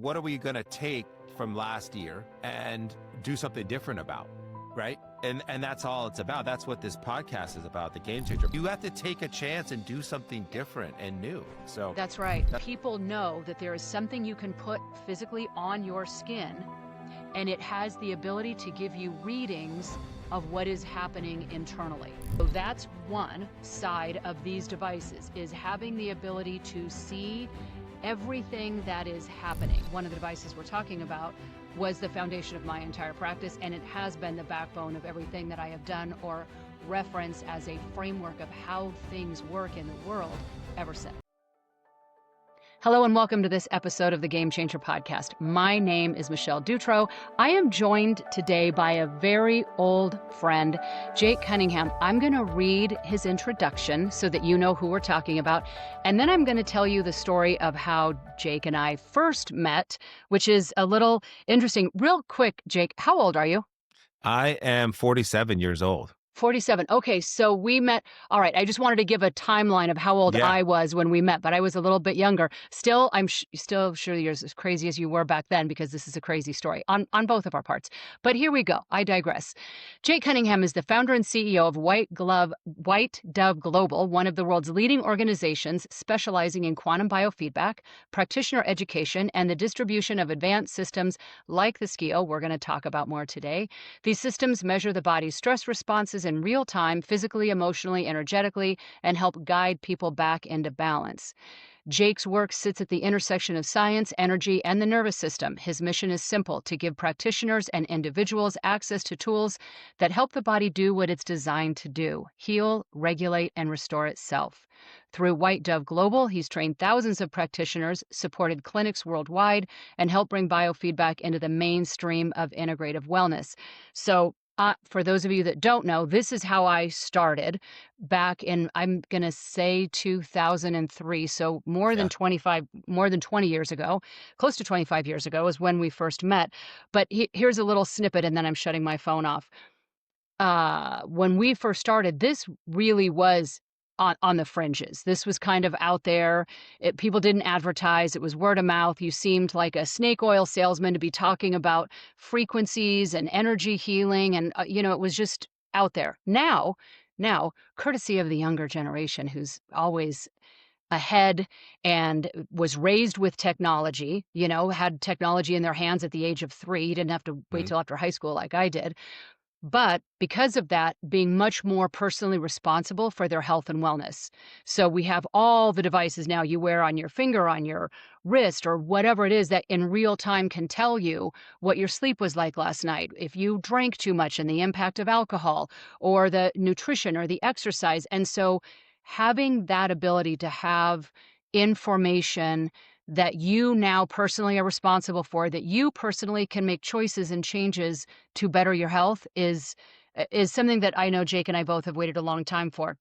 what are we going to take from last year and do something different about, right? And that's all it's about. That's what this podcast is about, the Game Changer. You have to take a chance and do something different and new. So that's right. People know that there is something you can put physically on your skin, and it has the ability to give you readings of what is happening internally. So that's one side of these devices, is having the ability to see everything that is happening. One of the devices we're talking about was the foundation of my entire practice, and it has been the backbone of everything that I have done or reference as a framework of how things work in the world ever since. Hello and welcome to this episode of the Game Changer podcast. My name is Michelle Dutro. I am joined today by a very old friend, Jake Cunningham. I'm going to read his introduction so that you know who we're talking about. And then I'm going to tell you the story of how Jake and I first met, which is a little interesting. Real quick, Jake, how old are you? I am 47 years old. 47. Okay, so we met. All right, I just wanted to give a timeline of how old I was when we met, but I was a little bit younger. Still, I'm still sure you're as crazy as you were back then, because this is a crazy story on both of our parts. But here we go. I digress. Jake Cunningham is the founder and CEO of White Dove Global, one of the world's leading organizations specializing in quantum biofeedback, practitioner education, and the distribution of advanced systems like the SKIO we're going to talk about more today. These systems measure the body's stress responses in real time, physically, emotionally, energetically, and help guide people back into balance. Jake's work sits at the intersection of science, energy, and the nervous system. His mission is simple: to give practitioners and individuals access to tools that help the body do what it's designed to do: heal, regulate, and restore itself. Through White Dove Global, he's trained thousands of practitioners, supported clinics worldwide, and helped bring biofeedback into the mainstream of integrative wellness. So, for those of you that don't know, this is how I started back in, I'm going to say 2003. So more than 20 years ago, close to 25 years ago is when we first met. But here's a little snippet, and then I'm shutting my phone off. When we first started, this really was on the fringes. This was kind of out there. People didn't advertise. It was word of mouth. You seemed like a snake oil salesman to be talking about frequencies and energy healing. And, it was just out there. Now, courtesy of the younger generation who's always ahead and was raised with technology, had technology in their hands at the age of 3. You didn't have to wait till after high school like I did. But because of that, being much more personally responsible for their health and wellness. So we have all the devices now you wear on your finger, on your wrist, or whatever it is that in real time can tell you what your sleep was like last night, if you drank too much and the impact of alcohol, or the nutrition or the exercise. And so having that ability to have information that you now personally are responsible for, that you personally can make choices and changes to better your health is something that I know Jake and I both have waited a long time for.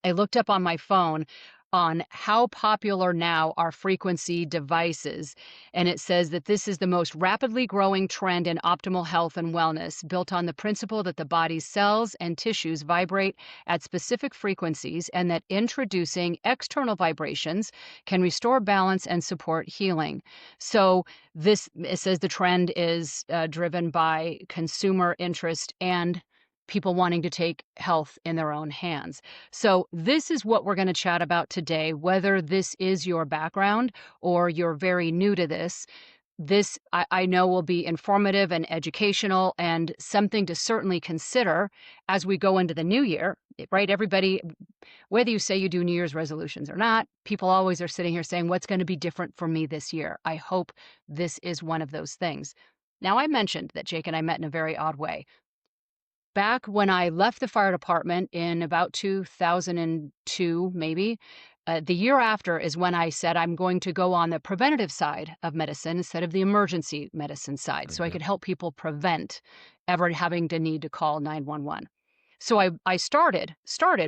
I looked up on my phone on how popular now are frequency devices, and it says that this is the most rapidly growing trend in optimal health and wellness, built on the principle that the body's cells and tissues vibrate at specific frequencies, and that introducing external vibrations can restore balance and support healing. So it says the trend is driven by consumer interest and people wanting to take health in their own hands. So this is what we're going to chat about today. Whether this is your background or you're very new to this I know will be informative and educational, and something to certainly consider as we go into the new year, right? Everybody, whether you say you do New Year's resolutions or not, people always are sitting here saying, what's going to be different for me this year? I hope this is one of those things. Now, I mentioned that Jake and I met in a very odd way. Back when I left the fire department in about 2002, maybe, the year after is when I said I'm going to go on the preventative side of medicine instead of the emergency medicine side, so I could help people prevent ever having to need to call 911. So I started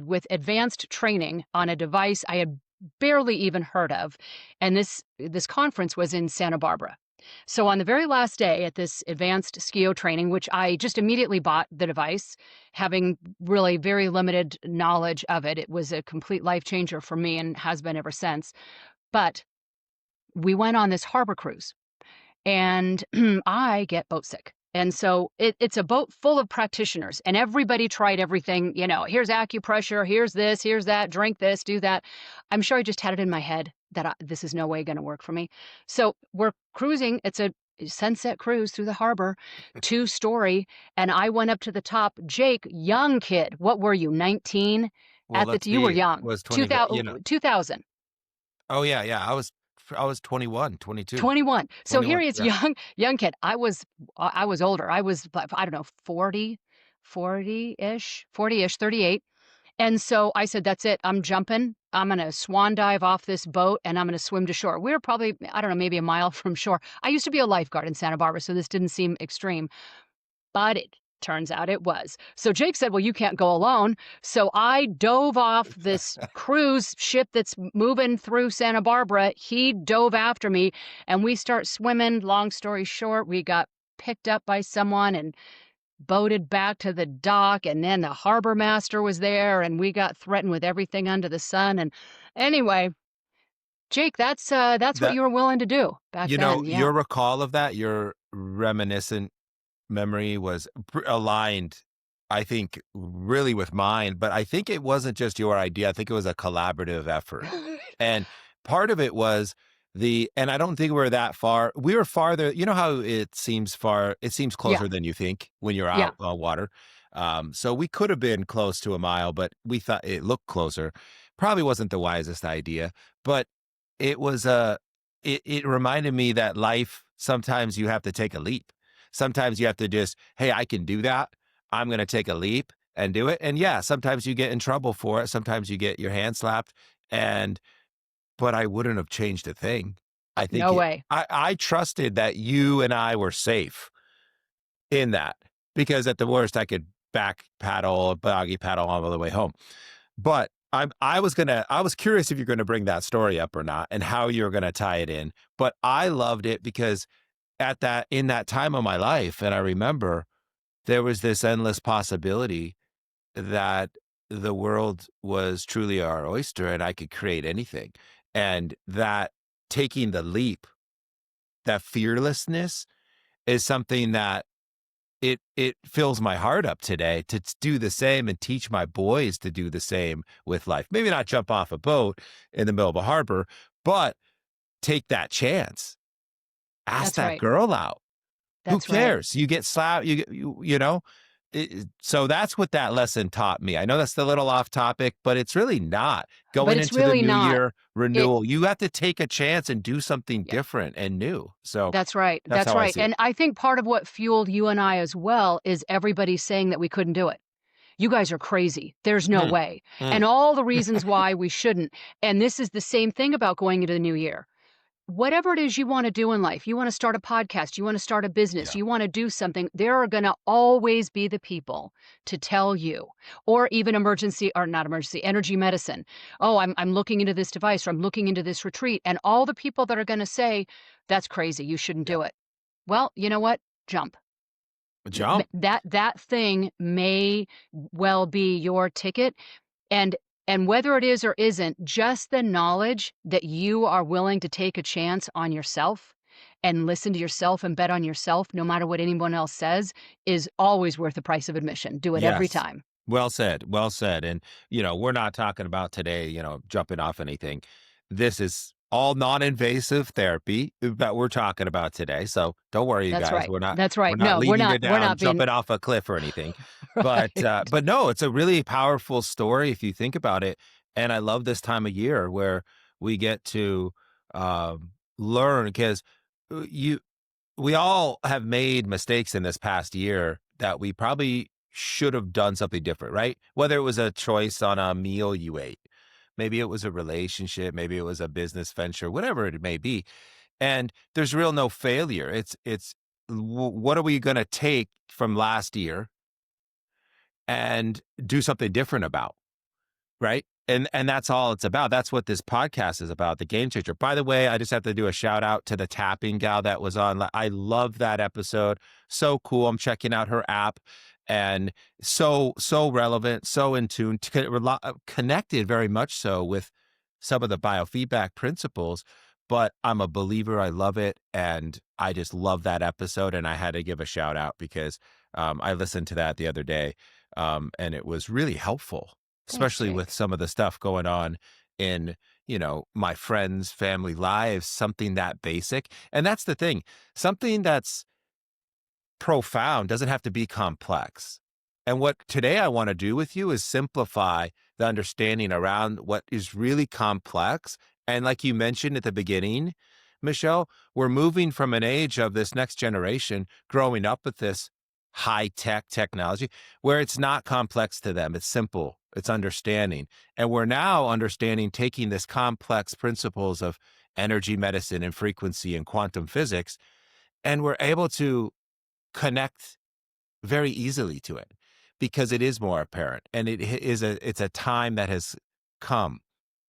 with advanced training on a device I had barely even heard of, and this conference was in Santa Barbara. So on the very last day at this advanced SKIO training, which I just immediately bought the device, having really very limited knowledge of it, it was a complete life changer for me and has been ever since. But we went on this harbor cruise. and I get boat sick. And so it's a boat full of practitioners, and everybody tried everything. Here's acupressure, here's this, here's that, drink this, do that. I'm sure I just had it in my head that this is no way going to work for me. So we're cruising. It's a sunset cruise through the harbor, 2-story, and I went up to the top. Jake, young kid, what were you, 19? Well, let's You were see. young. Was 20, 2000, 2000. oh yeah, yeah. I was 21, 22, 21. So here 21. he is, Yeah. young kid. I was older. I was, I don't know, 40-ish, 40-ish, 38. And so I said, that's it. I'm jumping. I'm going to swan dive off this boat and I'm going to swim to shore. We were probably, I don't know, maybe a mile from shore. I used to be a lifeguard in Santa Barbara, so this didn't seem extreme, but it turns out it was. So Jake said, well, you can't go alone. So I dove off this cruise ship that's moving through Santa Barbara. He dove after me and we start swimming. Long story short, we got picked up by someone and boated back to the dock, and then the harbor master was there and we got threatened with everything under the sun. And anyway, Jake, that's what That you were willing to do back then. Yeah. your recall of that, your reminiscent memory was aligned, I think, really with mine. But I think it wasn't just your idea. I think it was a collaborative effort. And part of it was and I don't think we're that far. We were farther. You know how it seems far, it seems Yeah. closer than you think when you're Yeah. out on water. So we could have been close to a mile, but we thought it looked closer. Probably wasn't the wisest idea, but it was it reminded me that life, sometimes you have to take a leap. Sometimes you have to just, hey, I can do that. I'm going to take a leap and do it. And yeah, sometimes you get in trouble for it. Sometimes you get your hand slapped. But I wouldn't have changed a thing. I think No way. I trusted that you and I were safe in that, because at the worst I could boggy paddle all the way home. But I was curious if you're going to bring that story up or not and how you're going to tie it in. But I loved it because in that time of my life, and I remember there was this endless possibility that the world was truly our oyster and I could create anything. And that taking the leap, that fearlessness, is something that it fills my heart up today to do the same and teach my boys to do the same with life. Maybe not jump off a boat in the middle of a harbor, but take that chance. Ask That's that right. girl out. Who That's right. cares? You get slapped, you know? So that's what that lesson taught me. I know that's a little off topic, but it's really not. But Going it's into the really new not. year renewal, you have to take a chance and do something Yeah. different and new. So That's right. that's That's how I right. see it. And I think part of what fueled you and I as well is everybody saying that we couldn't do it. You guys are crazy. There's no Hmm. way. Hmm. And all the reasons why we shouldn't. And this is the same thing about going into the new year. Whatever it is you want to do in life, you want to start a podcast, you want to start a business, Yeah. you want to do something, there are going to always be the people to tell you, or even energy medicine. Oh, I'm looking into this device, or I'm looking into this retreat. And all the people that are going to say, that's crazy, you shouldn't Yeah. do it. Well, you know what? Jump. Jump. That thing may well be your ticket. And whether it is or isn't, just the knowledge that you are willing to take a chance on yourself and listen to yourself and bet on yourself, no matter what anyone else says, is always worth the price of admission. Do it every Yes. time. Well said. Well said. And, we're not talking about today, jumping off anything. This is all non-invasive therapy that we're talking about today. So don't worry, you That's guys. right. We're not, That's we're right. not No, we're leading you not. We're down, not being jumping off a cliff or anything. But, right. but no, it's a really powerful story if you think about it. And I love this time of year where we get to learn, because we all have made mistakes in this past year that we probably should have done something different, right? Whether it was a choice on a meal you ate, maybe it was a relationship, maybe it was a business venture, whatever it may be. And there's real no failure. What are we going to take from last year and do something different about? Right. And that's all it's about. That's what this podcast is about, the Game Changer. By the way, I just have to do a shout out to the tapping gal that was on. I love that episode. So cool. I'm checking out her app, and so relevant, so in tune, connected very much so with some of the biofeedback principles. but I'm a believer. I love it. And I just love that episode. And I had to give a shout out because I listened to that the other day, and it was really helpful, Thanks, especially with Jake. some of the stuff going on in, my friends' family lives, something that basic. And that's the thing, something that's profound doesn't have to be complex. And what today I want to do with you is simplify the understanding around what is really complex. And like you mentioned at the beginning, Michelle, we're moving from an age of this next generation growing up with this high tech technology where it's not complex to them. It's simple, it's understanding. And we're now understanding taking this complex principles of energy medicine and frequency and quantum physics, and we're able to connect very easily to it because it is more apparent, and it's a time that has come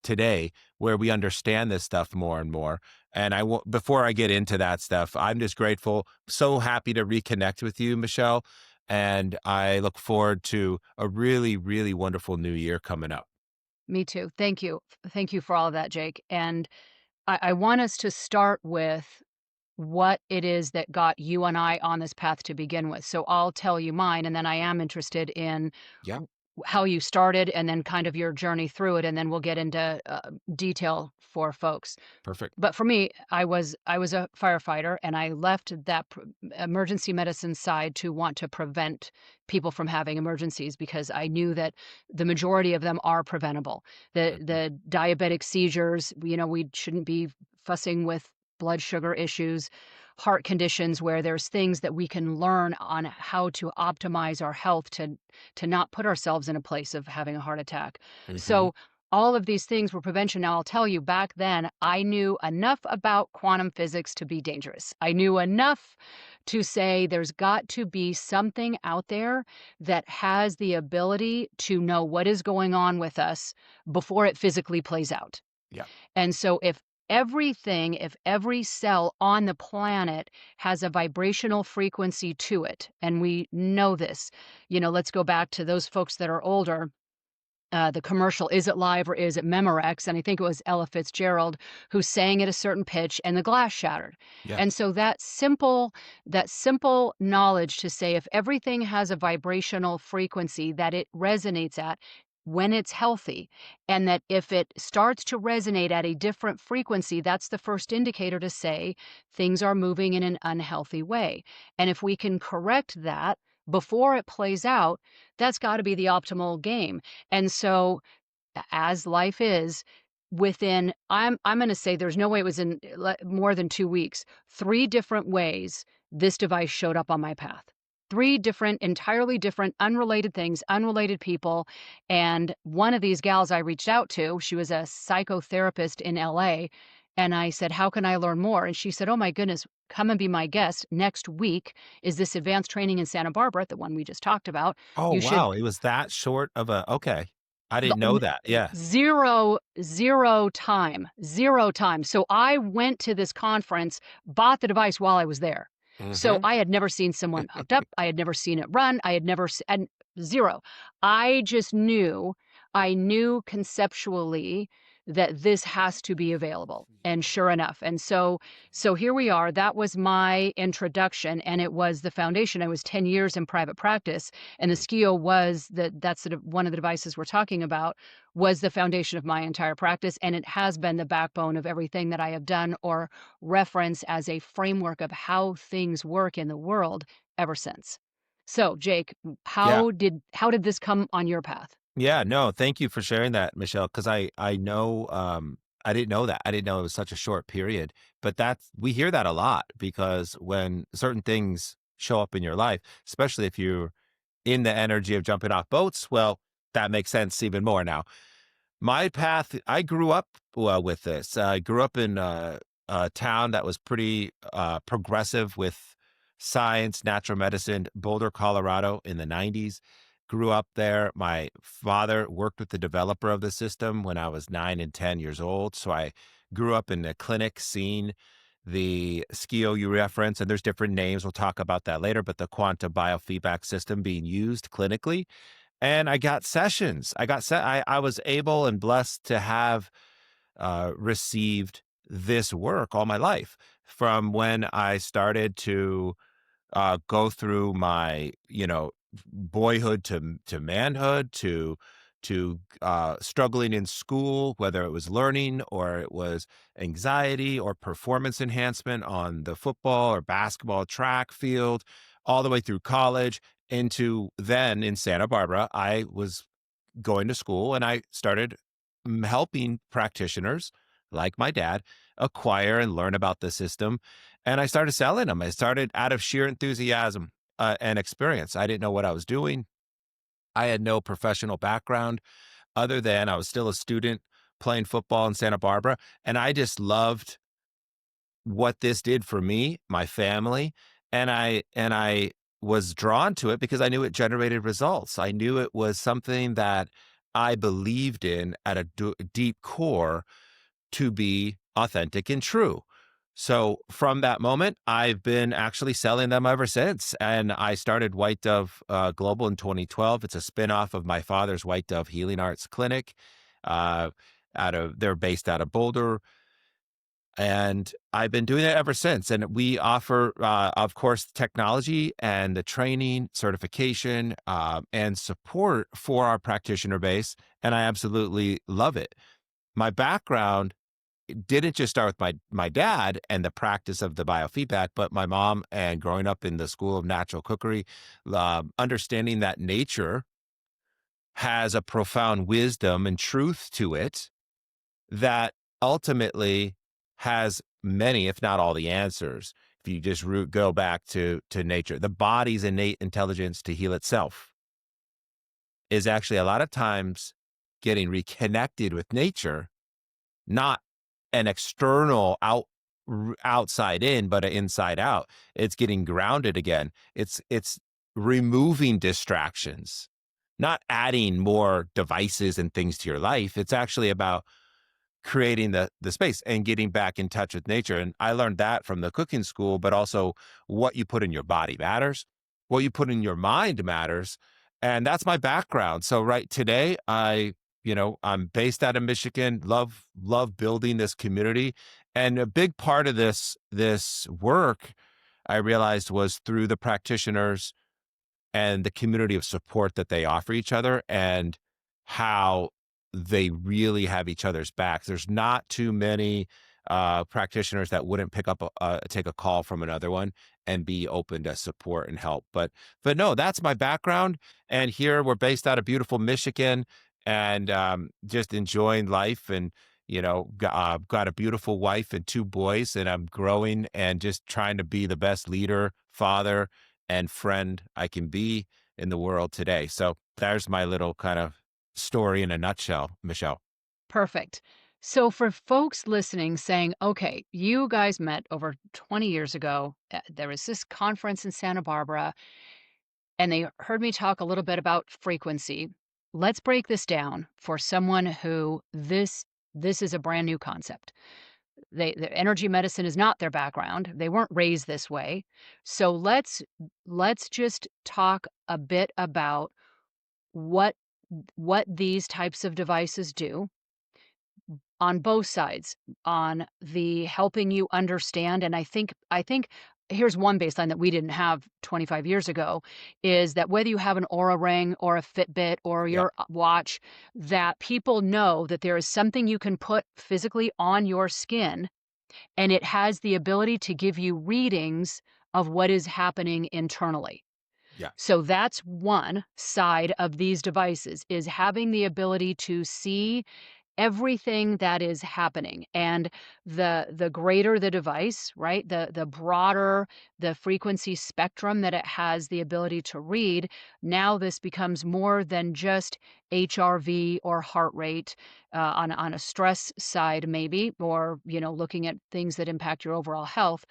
today where we understand this stuff more and more. And before I get into that stuff, I'm just grateful, so happy to reconnect with you, Michelle, and I look forward to a really, really wonderful new year coming up. Me too. Thank you. Thank you for all of that, Jake. And I want us to start with what it is that got you and I on this path to begin with. So I'll tell you mine, and then I am interested in Yeah, how you started and then kind of your journey through it, and then we'll get into detail for folks. perfect. But for me, I was a firefighter, and I left that emergency medicine side to want to prevent people from having emergencies because I knew that the majority of them are preventable. The Mhm. the diabetic seizures, we shouldn't be fussing with blood sugar issues, heart conditions where there's things that we can learn on how to optimize our health to not put ourselves in a place of having a heart attack. Mhm. So all of these things were prevention. Now, I'll tell you, back then, I knew enough about quantum physics to be dangerous. I knew enough to say there's got to be something out there that has the ability to know what is going on with us before it physically plays out. Yeah. And so, if every cell on the planet has a vibrational frequency to it, and we know this, let's go back to those folks that are older, the commercial, "Is it live or is it Memorex?" And I think it was Ella Fitzgerald who sang at a certain pitch and the glass shattered. Yeah. And so that simple knowledge to say if everything has a vibrational frequency that it resonates at when it's healthy, and that if it starts to resonate at a different frequency, that's the first indicator to say things are moving in an unhealthy way. And if we can correct that before it plays out, that's got to be the optimal game. And so, as life is, within I'm going to say there's no way it was in more than 2 weeks. 3 different ways this device showed up on my path. 3 different, entirely different, unrelated things, unrelated people. And one of these gals I reached out to, she was a psychotherapist in LA. And I said, "How can I learn more?" And she said, "Oh my goodness, come and be my guest. Next week is this advanced training in Santa Barbara, the one we just talked about. Oh, You should." wow. It was that short of okay. I didn't know that. Yeah. Zero time, 0 time. So I went to this conference, bought the device while I was there. So Hmm. I had never seen someone hooked up. I had never seen it run. I had never and zero. I just I knew conceptually that this has to be available. And sure enough. And so here we are. That was my introduction, and it was the foundation. I was 10 years in private practice, and the skio was that's one of the devices we're talking about, was the foundation of my entire practice, and it has been the backbone of everything that I have done or reference as a framework of how things work in the world ever since. So, Jake, Yeah. how did this come on your path? Yeah, no, thank you for sharing that, Michelle, because I know, I didn't know that. I didn't know it was such a short period, but we hear that a lot because when certain things show up in your life, especially if you're in the energy of jumping off boats, well, that makes sense even more now. My path, I grew up with this. I grew up in a town that was pretty progressive with science, natural medicine, Boulder, Colorado in the 90s. Grew up there. My father worked with the developer of the system when I was 9 and 10 years old. So I grew up in the clinic seeing the SKIO you reference, and there's different names. We'll talk about that later, but the quantum biofeedback system being used clinically. And I got sessions. I was able and blessed to have received this work all my life, from when I started to go through my, boyhood to manhood to struggling in school, whether it was learning or it was anxiety or performance enhancement on the football or basketball track field, all the way through college into then in Santa Barbara. I was going to school and I started helping practitioners like my dad acquire and learn about the system. And I started selling them. I started out of sheer enthusiasm and experience. I didn't know what I was doing. I had no professional background other than I was still a student playing football in Santa Barbara. And I just loved what this did for me, my family, and I was drawn to it because I knew it generated results. I knew it was something that I believed in at a deep core to be authentic and true. So from that moment, I've been actually selling them ever since. And I started White Dove Global in 2012. It's a spinoff of my father's White Dove Healing Arts Clinic. Uh, they're based out of Boulder, and I've been doing it ever since. And we offer, of course, technology and the training, certification, and support for our practitioner base. And I absolutely love it. My background didn't just start with my dad and the practice of the biofeedback, but my mom and growing up in the school of natural cookery, understanding that nature has a profound wisdom and truth to it that ultimately has many, if not all, the answers. If you just go back to nature, the body's innate intelligence to heal itself is actually a lot of times getting reconnected with nature, not an external outside in, but an inside out. It's getting grounded again. It's removing distractions, not adding more devices and things to your life. It's actually about creating the space and getting back in touch with nature. And I learned that from the cooking school, but also what you put in your body matters, what you put in your mind matters. And that's my background. So right today, I'm based out of Michigan, love building this community. And a big part of this work I realized was through the practitioners and the community of support that they offer each other and how they really have each other's backs. There's not too many practitioners that wouldn't take a call from another one and be open to support and help. But no, that's my background. And here we're based out of beautiful Michigan, and just enjoying life, and got a beautiful wife and two boys, and I'm growing and just trying to be the best leader, father, and friend I can be in the world today. So there's my little kind of story in a nutshell, Michelle. Perfect. So for folks listening saying, okay, you guys met over 20 years ago. There was this conference in Santa Barbara, and they heard me talk a little bit about frequency. Let's break this down for someone who this is a brand new concept. The energy medicine is not their background. They weren't raised this way. So let's just talk a bit about what what these types of devices do on both sides, on the helping you understand. And I think here's one baseline that we didn't have 25 years ago, is that whether you have an Aura ring or a Fitbit or Yeah. your watch, that people know that there is something you can put physically on your skin, and it has the ability to give you readings of what is happening internally. Yeah. So that's one side of these devices, is having the ability to see everything that is happening. And the greater the device, right, the broader the frequency spectrum that it has the ability to read. Now this becomes more than just HRV or heart rate, on a stress side maybe, or looking at things that impact your overall health,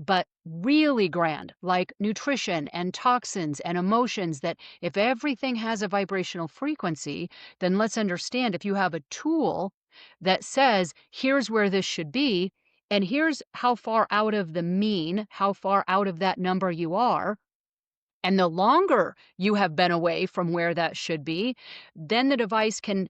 but really grand, like nutrition and toxins and emotions. That if everything has a vibrational frequency, then let's understand, if you have a tool that says, here's where this should be, and here's how far out of the mean, how far out of that number you are, and the longer you have been away from where that should be, then the device can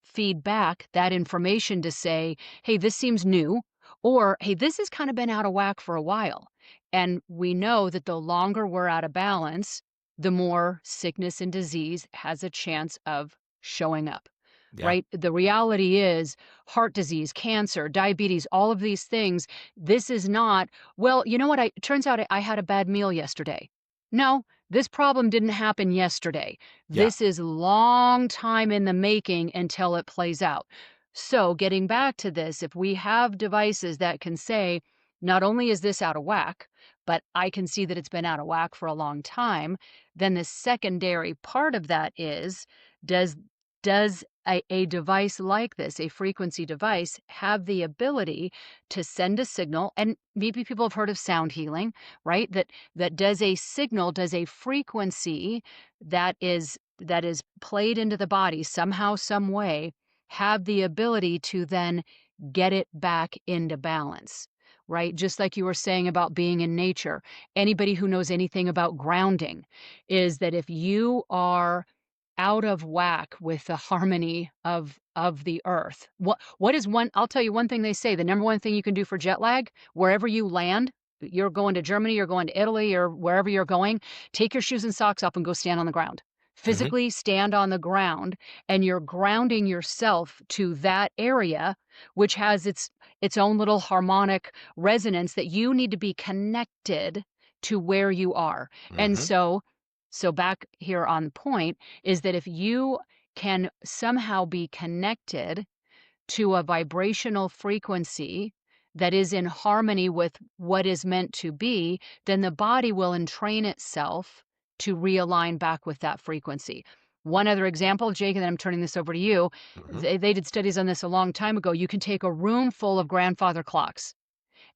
feed back that information to say, hey, this seems new, Or, hey, this has kind of been out of whack for a while. And we know that the longer we're out of balance, the more sickness and disease has a chance of showing up, Yeah. right? The reality is heart disease, cancer, diabetes, all of these things. This is not, well, you know what? It turns out I had a bad meal yesterday. No, this problem didn't happen yesterday. Yeah. This is long time in the making until it plays out. So, getting back to this, if we have devices that can say, not only is this out of whack, but I can see that it's been out of whack for a long time, then the secondary part of that is, does a device like this, a frequency device, have the ability to send a signal? And maybe people have heard of sound healing, right? That does a signal, does a frequency that is played into the body somehow, some way, have the ability to then get it back into balance, right? Just like you were saying about being in nature. Anybody who knows anything about grounding is that if you are out of whack with the harmony of the earth. What is one I'll tell you one thing they say, the number one thing you can do for jet lag, wherever you land, you're going to Germany, you're going to Italy, or wherever you're going, take your shoes and socks off and go stand on the ground. Hmm. Physically stand on the ground, and you're grounding yourself to that area, which has its own little harmonic resonance that you need to be connected to where you are. And Hmm. so back here on the point is that if you can somehow be connected to a vibrational frequency that is in harmony with what is meant to be, then the body will entrain itself to realign back with that frequency. One other example, Jake, and then I'm turning this over to you. Hmm. They did studies on this a long time ago. You can take a room full of grandfather clocks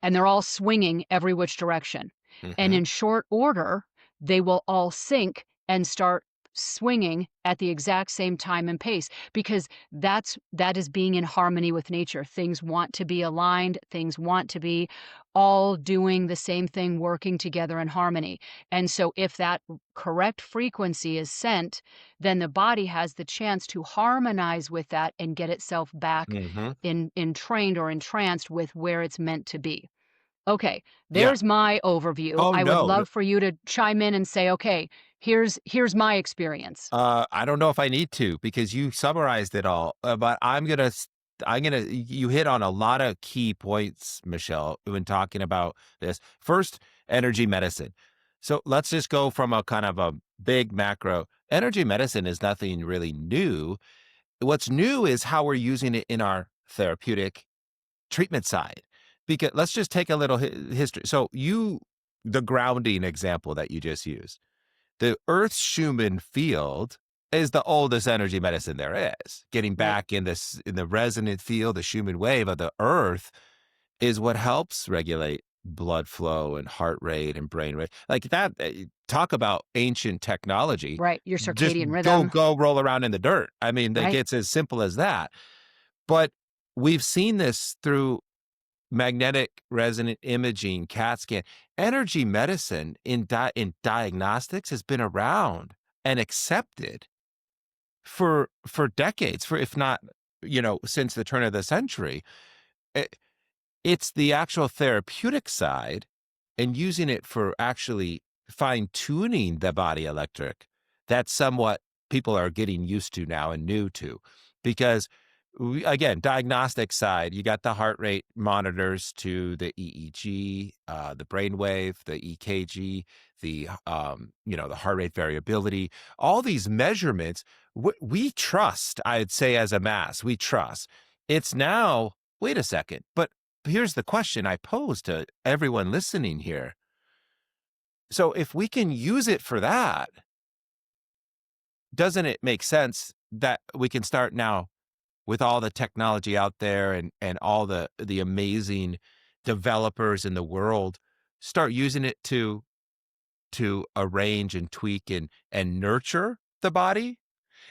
and they're all swinging every which direction. And Hmm. in short order, they will all sync and start swinging at the exact same time and pace because that is being in harmony with nature. Things want to be aligned, things want to be all doing the same thing, working together in harmony. And so if that correct frequency is sent, then the body has the chance to harmonize with that and get itself back Hmm. in trained or entranced with where it's meant to be. Okay, Yeah. there's my overview. Oh I would no. love for you to chime in and say, okay, here's my experience. I don't know if I need to because you summarized it all. But you hit on a lot of key points, Michelle, when talking about this. First, energy medicine. So let's just go from a kind of a big macro. Energy medicine is nothing really new. What's new is how we're using it in our therapeutic treatment side. Because let's just take a little history. So the grounding example that you just used, the Earth's Schumann field is the oldest energy medicine there is. Getting Right. back in the resonant field, the Schumann wave of the Earth is what helps regulate blood flow and heart rate and brain rate. Like that, talk about ancient technology. Right. Your Just circadian rhythm. go roll around in the dirt. I mean, like Right. it's as simple as that. But we've seen this through magnetic resonant imaging, CAT scan. Energy medicine in diagnostics has been around and accepted for decades, for if not, since the turn of the century. It, it's the actual therapeutic side and using it for actually fine tuning the body electric. That's somewhat people are getting used to now and new to because again, diagnostic side, you got the heart rate monitors to the EEG, the brainwave, the EKG, the heart rate variability, all these measurements. We trust, I'd say, as a mass, we trust. It's now, wait a second, but here's the question I pose to everyone listening here. So if we can use it for that, doesn't it make sense that we can start now with all the technology out there and all the amazing developers in the world, start using it to arrange and tweak and nurture the body?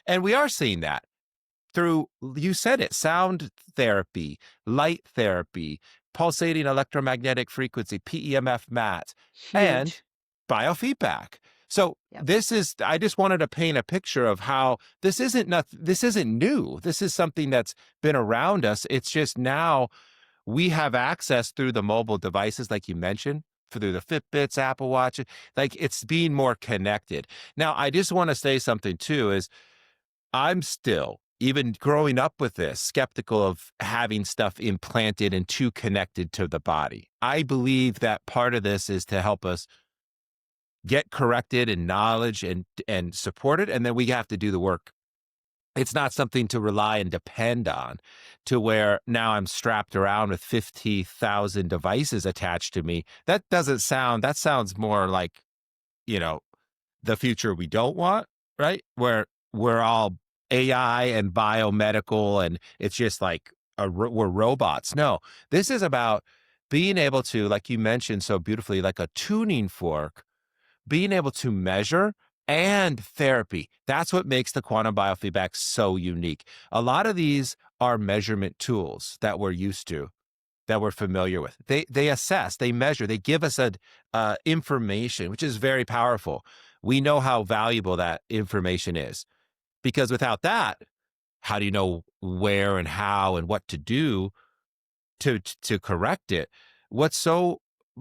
And we are seeing that through, you said it, sound therapy, light therapy, pulsating electromagnetic frequency, PEMF mats, and Huge. biofeedback. So Yep. I just wanted to paint a picture of how this isn't new. This is something that's been around us. It's just now we have access through the mobile devices, like you mentioned, through the Fitbits, Apple Watch, like it's being more connected. Now, I just want to say something too, is I'm still, even growing up with this, skeptical of having stuff implanted and too connected to the body. I believe that part of this is to help us get corrected in knowledge and supported, and then we have to do the work. It's not something to rely and depend on, to where now I'm strapped around with 50,000 devices attached to me. That sounds more like, you know, the future we don't want, right? Where we're all AI and biomedical and it's just like we're robots. No, this is about being able to, like you mentioned so beautifully, like a tuning fork, being able to measure and therapy. That's what makes the quantum biofeedback so unique. A lot of these are measurement tools that we're used to, that we're familiar with. They assess, they measure, they give us a information, which is very powerful. We know how valuable that information is, because without that, how do you know where and how and what to do to correct it? What's so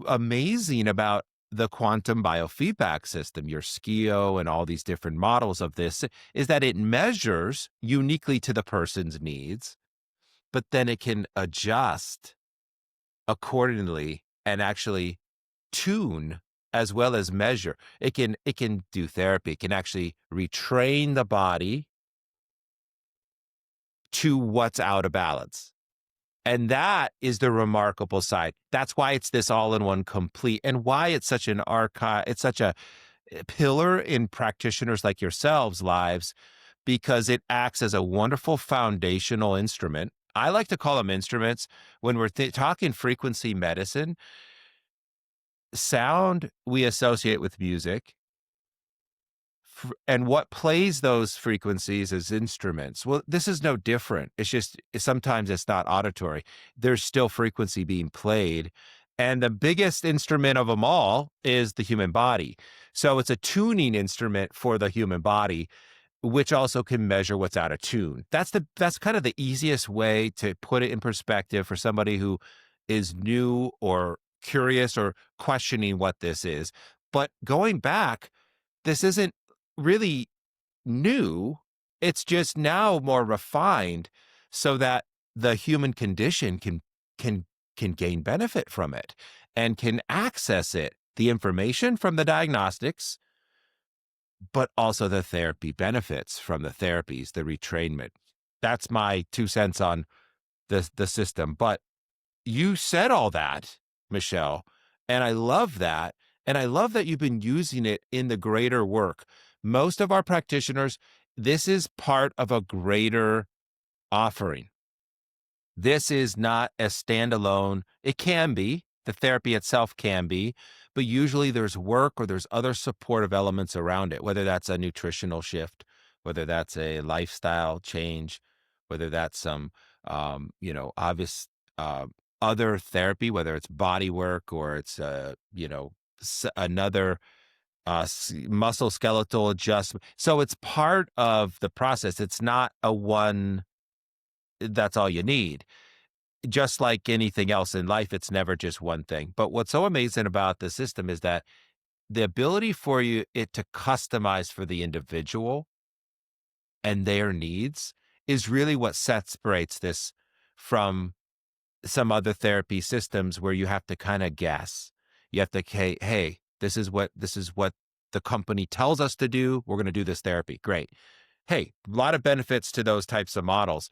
amazing about the quantum biofeedback system, your SKIO and all these different models of this, is that it measures uniquely to the person's needs, but then it can adjust accordingly and actually tune as well as measure. It can do therapy. It can actually retrain the body to what's out of balance. And that is the remarkable side. That's why it's this all-in-one complete, and why it's such an archive. It's such a pillar in practitioners like yourselves' lives, because it acts as a wonderful foundational instrument. I like to call them instruments when we're talking frequency medicine. Sound we associate with music, and what plays those frequencies as instruments. Well, this is no different. It's just sometimes it's not auditory. There's still frequency being played. And the biggest instrument of them all is the human body. So it's a tuning instrument for the human body, which also can measure what's out of tune. That's kind of the easiest way to put it in perspective for somebody who is new or curious or questioning what this is. But going back, this isn't really new. It's just now more refined, so that the human condition can gain benefit from it and can access it, the information from the diagnostics, but also the therapy benefits from the therapies, the retrainment. That's my 2 cents on the system. But you said all that, Michelle, and I love that. And I love that you've been using it in the greater work. Most of our practitioners, this is part of a greater offering. This is not a standalone. It can be, the therapy itself can be, but usually there's work or there's other supportive elements around it, whether that's a nutritional shift, whether that's a lifestyle change, whether that's some, obvious other therapy, whether it's body work or it's, another muscle skeletal adjustment. So it's part of the process. It's not a one, that's all you need. Just like anything else in life, it's never just one thing. But what's so amazing about the system is that the ability for it to customize for the individual and their needs is really what separates this from some other therapy systems where you have to kind of guess. You have to, hey, this is what the company tells us to do. We're going to do this therapy. Great. Hey, a lot of benefits to those types of models.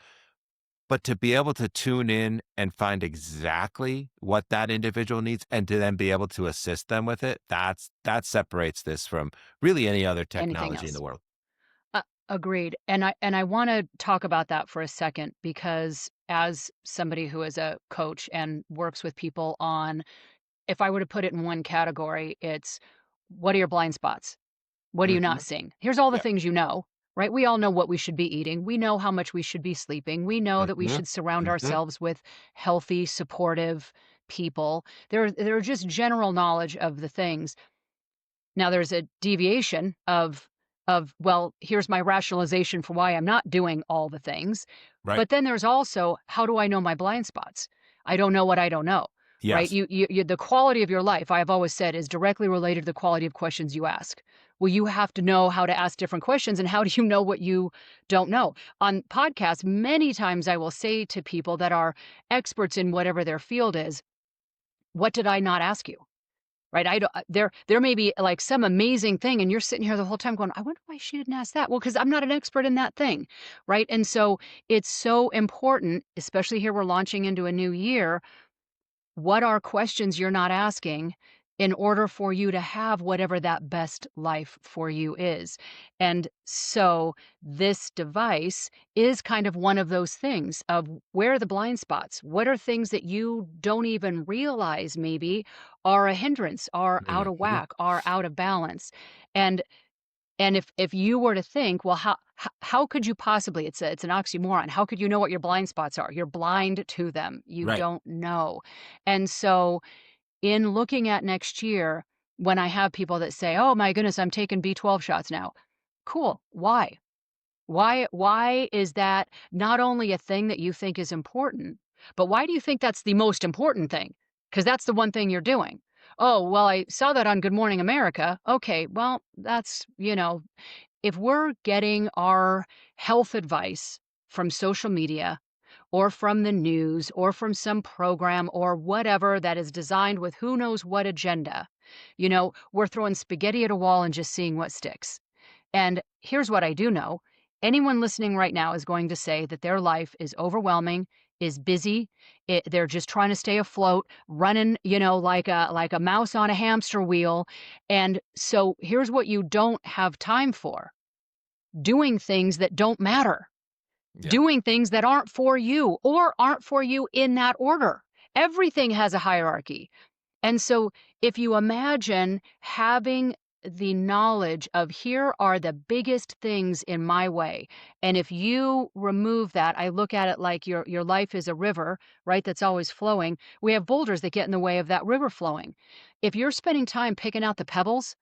But to be able to tune in and find exactly what that individual needs and to then be able to assist them with it, that separates this from really any other Anything technology in else? the world. Agreed. And I want to talk about that for a second, because as somebody who is a coach and works with people on, if I were to put it in one category, it's, what are your blind spots? What are you Mm-hmm. not seeing? Here's all the Yeah. things you know, right? We all know what we should be eating. We know how much we should be sleeping. We know that we Mm-hmm. should surround Mm-hmm. ourselves with healthy, supportive people. There are just general knowledge of the things. Now there's a deviation of, well, here's my rationalization for why I'm not doing all the things. Right. But then there's also, how do I know my blind spots? I don't know what I don't know, right? Yes. The quality of your life, I've always said, is directly related to the quality of questions you ask. Well, you have to know how to ask different questions, and how do you know what you don't know? On podcasts, many times I will say to people that are experts in whatever their field is, what did I not ask you? Right? I don't, there may be like some amazing thing, and you're sitting here the whole time going, I wonder why she didn't ask that. Well, because I'm not an expert in that thing. Right. And so it's so important, especially here we're launching into a new year. What are questions you're not asking in order for you to have whatever that best life for you is? And so this device is kind of one of those things of where are the blind spots? What are things that you don't even realize maybe are a hindrance, are out of Mhm. whack, are out of balance? And if you were to think, well, how could you possibly? It's an oxymoron. How could you know what your blind spots are? You're blind to them. You Right. don't know. And so, in looking at next year, when I have people that say, "Oh my goodness, I'm taking B12 shots now," cool. Why? Why is that not only a thing that you think is important, but why do you think that's the most important thing? Because that's the one thing you're doing. Oh, well, I saw that on Good Morning America. Okay, well, that's, if we're getting our health advice from social media or from the news or from some program or whatever that is designed with who knows what agenda, we're throwing spaghetti at a wall and just seeing what sticks. And here's what I do know. Anyone listening right now is going to say that their life is overwhelming, is busy. They're just trying to stay afloat, running, like a mouse on a hamster wheel. And so here's what you don't have time for: doing things that don't matter, Yeah. doing things that aren't for you or aren't for you in that order. Everything has a hierarchy. And so if you imagine having the knowledge of here are the biggest things in my way, and if you remove that, I look at it like your life is a river, right? That's always flowing. We have boulders that get in the way of that river flowing. If you're spending time picking out the pebbles,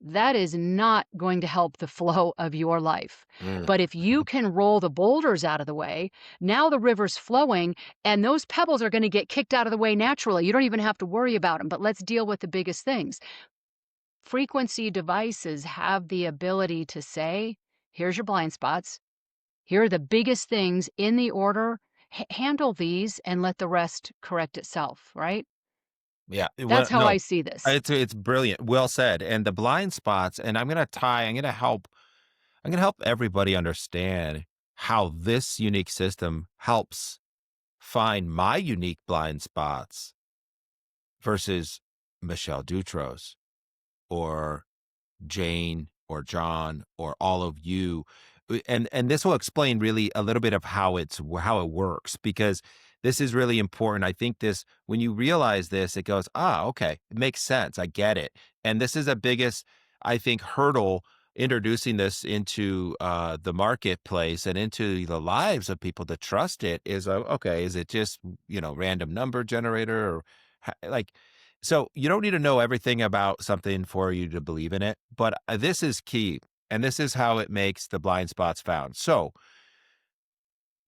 that is not going to help the flow of your life. Mm. But if you can roll the boulders out of the way, now the river's flowing and those pebbles are going to get kicked out of the way naturally. You don't even have to worry about them. But let's deal with the biggest things. Frequency devices have the ability to say, here's your blind spots. Here are the biggest things in the order. Handle these and let the rest correct itself, right? Yeah. Well, That's how no, I see this. it's brilliant. Well said. And the blind spots, and I'm gonna help everybody understand how this unique system helps find my unique blind spots versus Michelle Dutro's or Jane or John or all of you. And this will explain really a little bit of how it works, because this is really important. I think this when you realize this, it goes, okay, it makes sense. I get it. And this is the biggest, I think, hurdle introducing this into the marketplace and into the lives of people to trust it is, okay, is it just, random number generator or like, so you don't need to know everything about something for you to believe in it, but this is key. And this is how it makes the blind spots found. So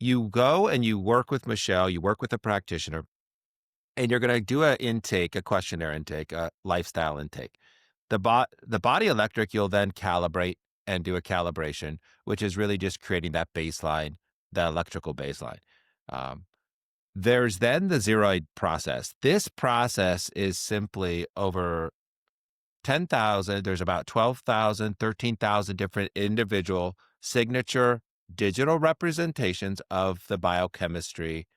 you go and you work with Michelle, you work with a practitioner, and you're going to do a questionnaire intake, a lifestyle intake. The body electric, you'll then calibrate and do a calibration, which is really just creating that baseline, the electrical baseline. Um, there's then the zeroid process. This process is simply over 10,000, there's about 12,000, 13,000 different individual signature digital representations of the biochemistry,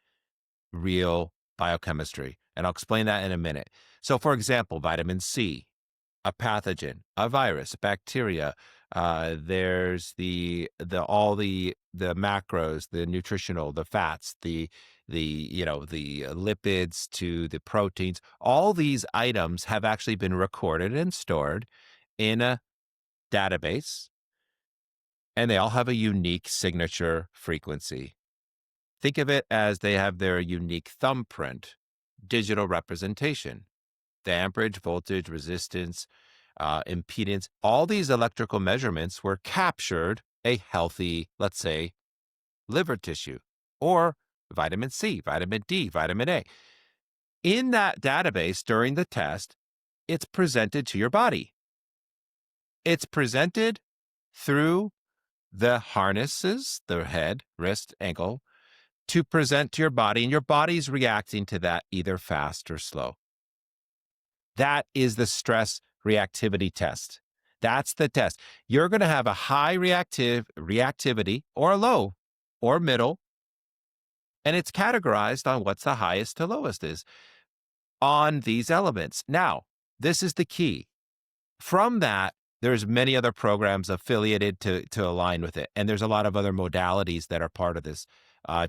real biochemistry. And I'll explain that in a minute. So, for example, vitamin C, a pathogen, a virus, bacteria. There's the macros, the nutritional, the fats, the lipids to the proteins. All these items have actually been recorded and stored in a database, and they all have a unique signature frequency. Think of it as they have their unique thumbprint, digital representation, the amperage, voltage, resistance, impedance. All these electrical measurements were captured a healthy, let's say, liver tissue or vitamin C, vitamin D, vitamin A. In that database during the test, it's presented to your body. It's presented through the harnesses, the head, wrist, ankle, to present to your body, and your body's reacting to that either fast or slow. That is the stress reactivity test. That's the test. You're going to have a high reactivity or a low or middle, and it's categorized on what's the highest to lowest is on these elements. Now, this is the key. From that, there's many other programs affiliated to align with it. And there's a lot of other modalities that are part of this.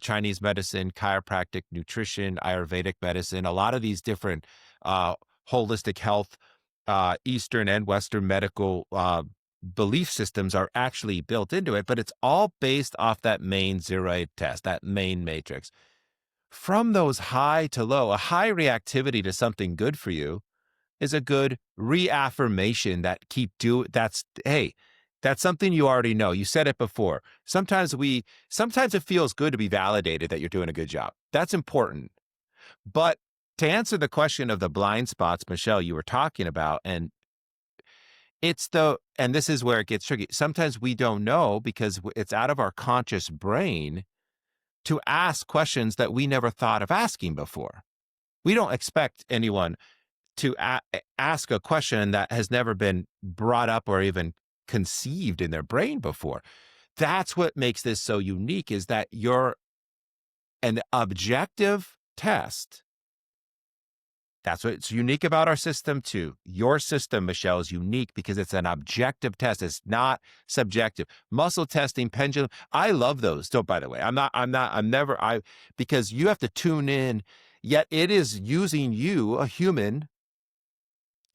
Chinese medicine, chiropractic, nutrition, Ayurvedic medicine, a lot of these different holistic health, Eastern and Western medical belief systems are actually built into it, but it's all based off that main zeroid test, that main matrix. From those high to low, a high reactivity to something good for you is a good reaffirmation that hey, that's something you already know. You said it before. Sometimes it feels good to be validated that you're doing a good job. That's important. But to answer the question of the blind spots, Michelle, you were talking about, and this is where it gets tricky. Sometimes we don't know because it's out of our conscious brain to ask questions that we never thought of asking before. We don't expect anyone to ask a question that has never been brought up or even conceived in their brain before. That's what makes this so unique, is that you're an objective test. That's what's unique about our system too. Your system, Michelle, is unique because it's an objective test. It's not subjective. Muscle testing, pendulum. I love those. So, by the way, because you have to tune in, yet it is using you, a human,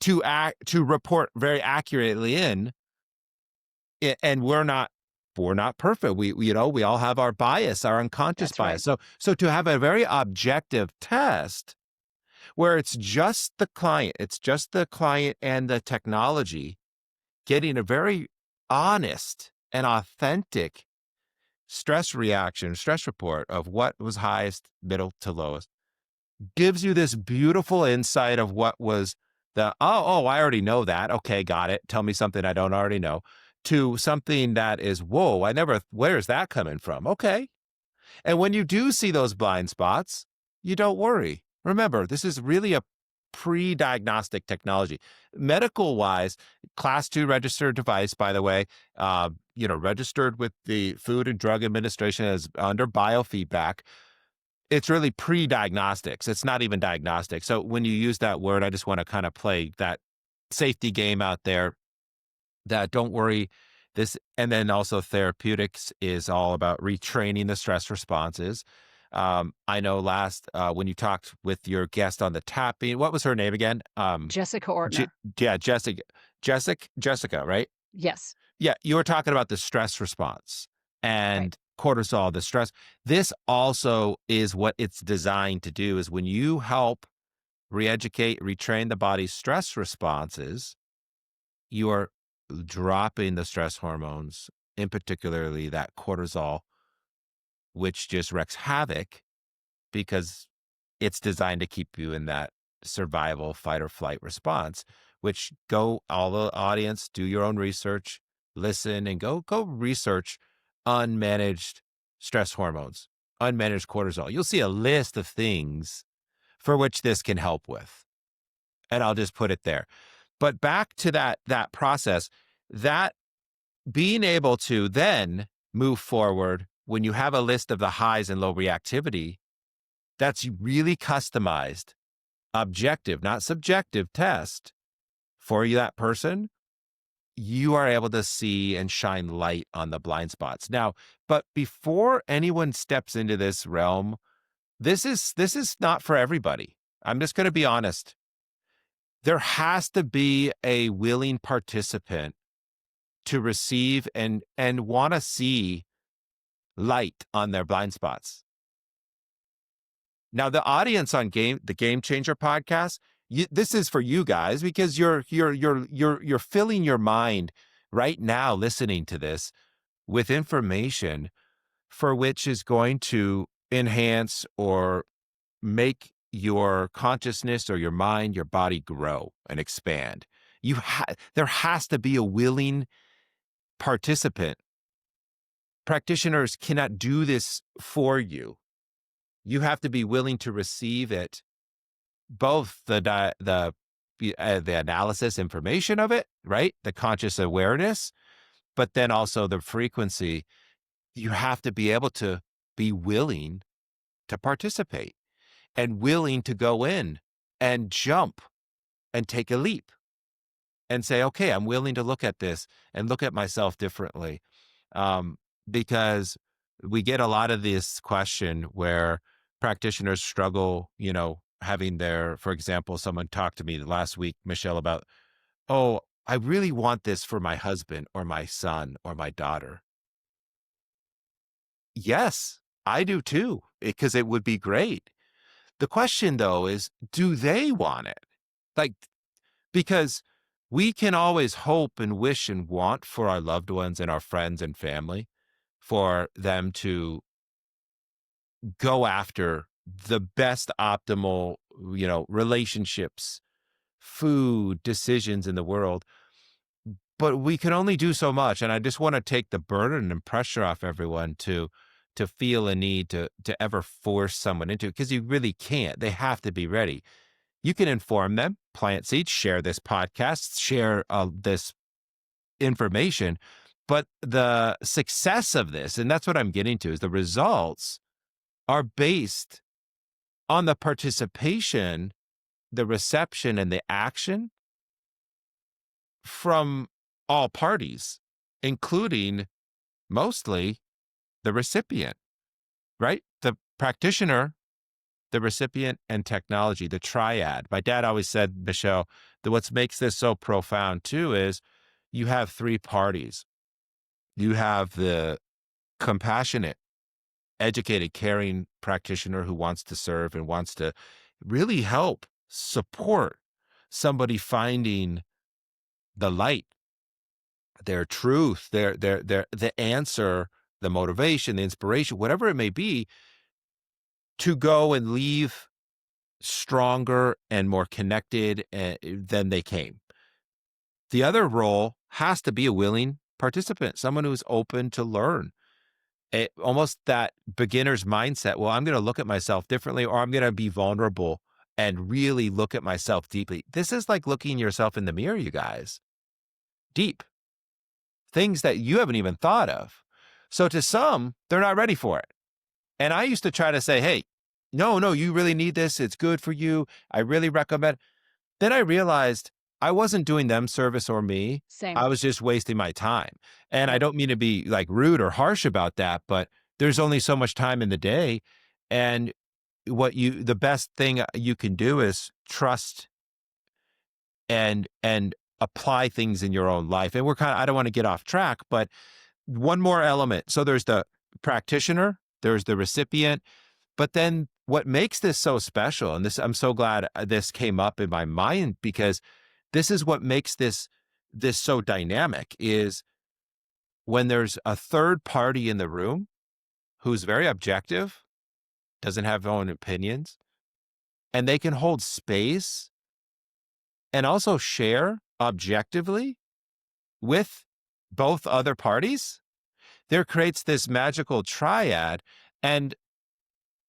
to report very accurately in, and we're not perfect. We all have our bias, our unconscious bias. Right. So to have a very objective test where it's just the client and the technology getting a very honest and authentic stress report of what was highest, middle to lowest, gives you this beautiful insight of what was I already know that. Okay, got it. Tell me something I don't already know. To something that is, whoa, where's that coming from? Okay. And when you do see those blind spots, you don't worry. Remember, this is really a pre-diagnostic technology. Medical-wise, Class 2 registered device, by the way, registered with the Food and Drug Administration as under Biofeedback. It's really pre-diagnostics. It's not even diagnostic. So when you use that word, I just want to kind of play that safety game out there that don't worry. This, and then also therapeutics is all about retraining the stress responses. I know when you talked with your guest on the tapping, what was her name again? Jessica Ortner. Jessica, right? Yes. Yeah. You were talking about the stress response and cortisol, the stress. This also is what it's designed to do, is when you help retrain the body's stress responses, you are dropping the stress hormones, in particularly that cortisol, which just wreaks havoc because it's designed to keep you in that survival, fight or flight response, which all the audience, do your own research, listen, and go research unmanaged stress hormones, unmanaged cortisol. You'll see a list of things for which this can help with. And I'll just put it there. But back to that process, that being able to then move forward when you have a list of the highs and low reactivity, that's really customized, objective, not subjective test for you, that person, you are able to see and shine light on the blind spots. Now, but before anyone steps into this realm, this is not for everybody. I'm just going to be honest. There has to be a willing participant to receive and want to see light on their blind spots. Now, the audience on the Game Changer podcast, this is for you guys, because you're filling your mind right now listening to this with information for which is going to enhance or make your consciousness or your mind, your body grow and expand. There has to be a willing participant. Practitioners cannot do this for you. You have to be willing to receive it, both the analysis information of it, right? The conscious awareness, but then also the frequency. You have to be able to be willing to participate and willing to go in and jump and take a leap and say, okay, I'm willing to look at this and look at myself differently. Because we get a lot of this question where practitioners struggle, having for example, someone talked to me last week, Michelle, about, oh, I really want this for my husband or my son or my daughter. Yes, I do too, because it would be great. The question though is, do they want it? Like, because we can always hope and wish and want for our loved ones and our friends and family for them to go after the best optimal, relationships, food, decisions in the world. But we can only do so much. And I just want to take the burden and pressure off everyone to feel a need to ever force someone into it, because you really can't. They have to be ready. You can inform them, plant seeds, share this podcast, share this information. But the success of this, and that's what I'm getting to, is the results are based on the participation, the reception, and the action from all parties, including mostly the recipient, right? The practitioner, the recipient, and technology, the triad. My dad always said, Michelle, that what makes this so profound too is you have three parties. You have the compassionate, educated, caring practitioner who wants to serve and wants to really help support somebody finding the light, their truth, the answer, the motivation, the inspiration, whatever it may be, to go and leave stronger and more connected than they came. The other role has to be a willing participant, someone who's open to learn. Almost that beginner's mindset. Well, I'm going to look at myself differently, or I'm going to be vulnerable and really look at myself deeply. This is like looking yourself in the mirror, you guys. Deep. Things that you haven't even thought of. So to some, they're not ready for it. And I used to try to say, hey, no, you really need this. It's good for you. I really recommend. Then I realized I wasn't doing them service or me. Same. I was just wasting my time. And I don't mean to be like rude or harsh about that, but there's only so much time in the day. And the best thing you can do is trust and apply things in your own life. And I don't want to get off track, but one more element. So there's the practitioner, there's the recipient, but then what makes this so special, and I'm so glad this came up in my mind, because this is what makes this so dynamic, is when there's a third party in the room who's very objective, doesn't have their own opinions, and they can hold space and also share objectively with both other parties. There creates this magical triad, and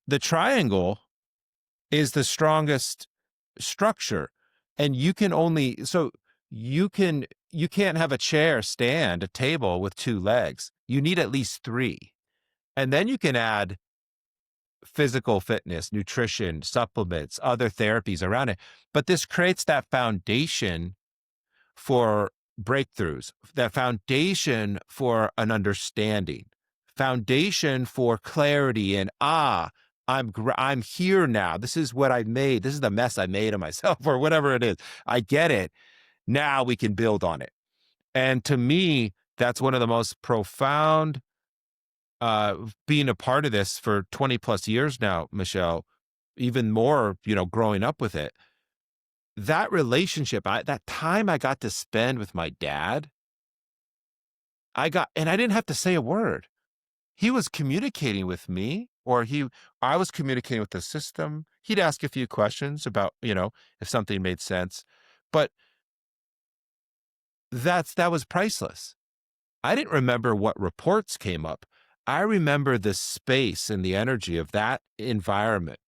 the triangle is the strongest structure. And you can't have a table with two legs. You need at least three. And then you can add physical fitness, nutrition, supplements, other therapies around it. But this creates that foundation for breakthroughs, that foundation for an understanding, foundation for clarity and, I'm here now. This is what I made. This is the mess I made of myself, or whatever it is. I get it. Now we can build on it. And to me, that's one of the most profound, being a part of this for 20 plus years now, Michelle, even more, growing up with it. That relationship, that time I got to spend with my dad, and I didn't have to say a word. he was communicating with me, or I was communicating with the system. He'd ask a few questions about, if something made sense, but that was priceless. I didn't remember what reports came up. I remember the space and the energy of that environment,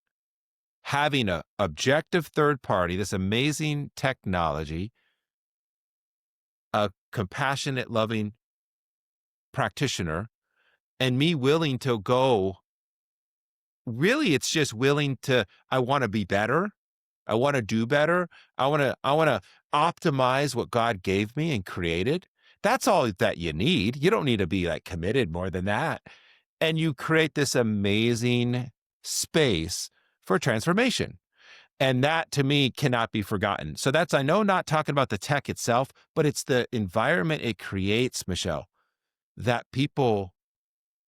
having a objective third party, this amazing technology, a compassionate, loving practitioner, and me willing to go. Really, it's just willing to, I want to be better. I want to do better. I want to optimize what God gave me and created. That's all that you need. You don't need to be like committed more than that. And you create this amazing space for transformation. And that to me cannot be forgotten. So that's, I know, not talking about the tech itself, but it's the environment it creates, Michelle, that people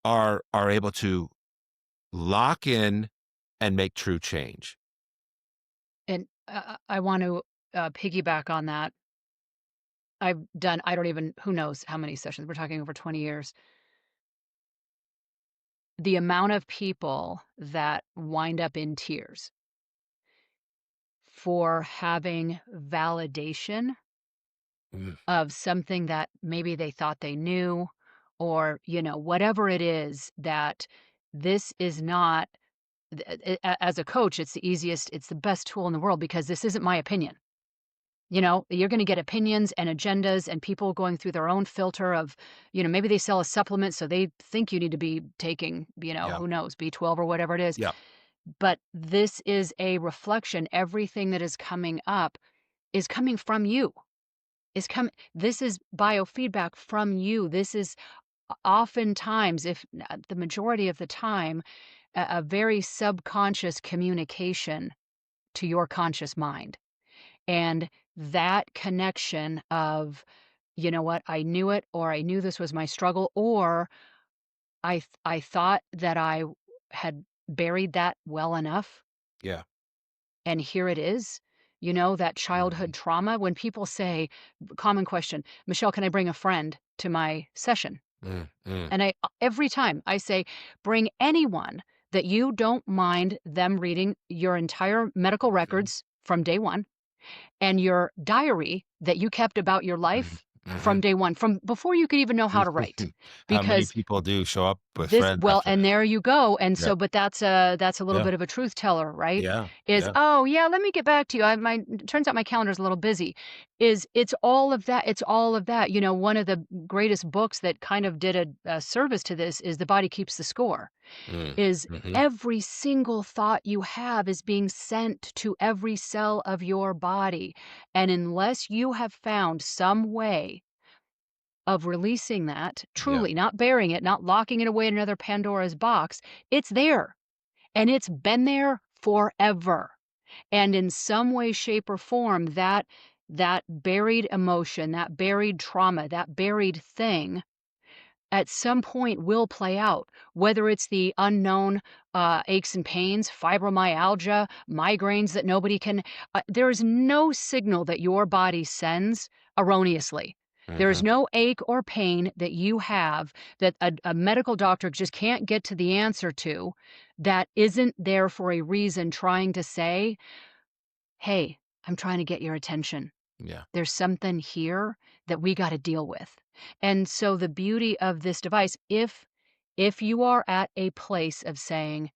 are able to lock in and make true change. And I want to piggyback on that. I've done, I don't even, who knows how many sessions. We're talking over 20 years. The amount of people that wind up in tears for having validation Mm, of something that maybe they thought they knew, or, whatever it is, that this is not, as a coach, it's the easiest, it's the best tool in the world, because this isn't my opinion. You're going to get opinions and agendas and people going through their own filter of, maybe they sell a supplement, so they think you need to be taking, yeah, who knows, B12 or whatever it is. yeah, But this is a reflection. Everything that is coming up is coming from you. This is biofeedback from you. This is oftentimes, if the majority of the time, a very subconscious communication to your conscious mind. And that connection of, you know what, I knew it, or I knew this was my struggle, or I thought that I had buried that well enough, yeah. and here it is. That childhood Mhm. trauma. When people say, common question, Michelle, can I bring a friend to my session? Mm, mm, And every time I say, bring anyone that you don't mind them reading your entire medical mhm, records from day one, and your diary that you kept about your mhm, life from mhm. day one, from before you could even know how to write. How many Because people do show up with friends well, after and that? there you go. And Yeah, so, but that's a little yeah, bit of a truth teller, right? yeah, Is, yeah, oh yeah, let me get back to you. Turns out my calendar's a little busy. It's all of that. It's all of that. One of the greatest books that kind of did a service to this is The Body Keeps the Score. mm, Is mhm, every single thought you have is being sent to every cell of your body. And unless you have found some way of releasing that, yeah, truly, not burying it, not locking it away in another Pandora's box, it's there. And it's been there forever. And in some way, shape, or form, that buried emotion, that buried trauma, that buried thing at some point will play out, whether it's the unknown aches and pains, fibromyalgia, migraines that nobody can. There is no signal that your body sends erroneously. There is mhm, no ache or pain that you have that a medical doctor just can't get to the answer to, that isn't there for a reason, trying to say, hey, I'm trying to get your attention. yeah, There's something here that we got to deal with. And so the beauty of this device, if you are at a place of saying,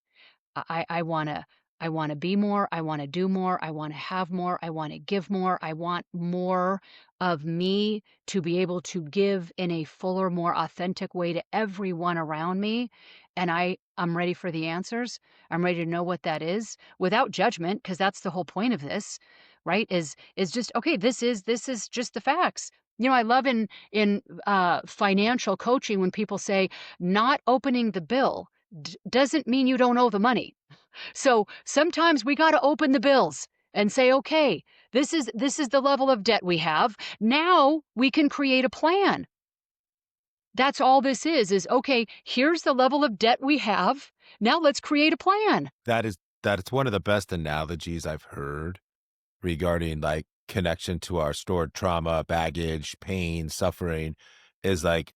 I want to be more, I want to do more, I want to have more, I want to give more, I want more of me to be able to give in a fuller, more authentic way to everyone around me, and I'm ready for the answers. I'm ready to know what that is without judgment, because that's the whole point of this, right? Is just, okay, this is just the facts. I love in financial coaching when people say not opening the bill doesn't mean you don't owe the money. So sometimes we got to open the bills and say, okay, this is the level of debt we have. Now we can create a plan. That's all this is okay, here's the level of debt we have. Now let's create a plan. that is one of the best analogies I've heard regarding like connection to our stored trauma, baggage, pain, suffering, is like,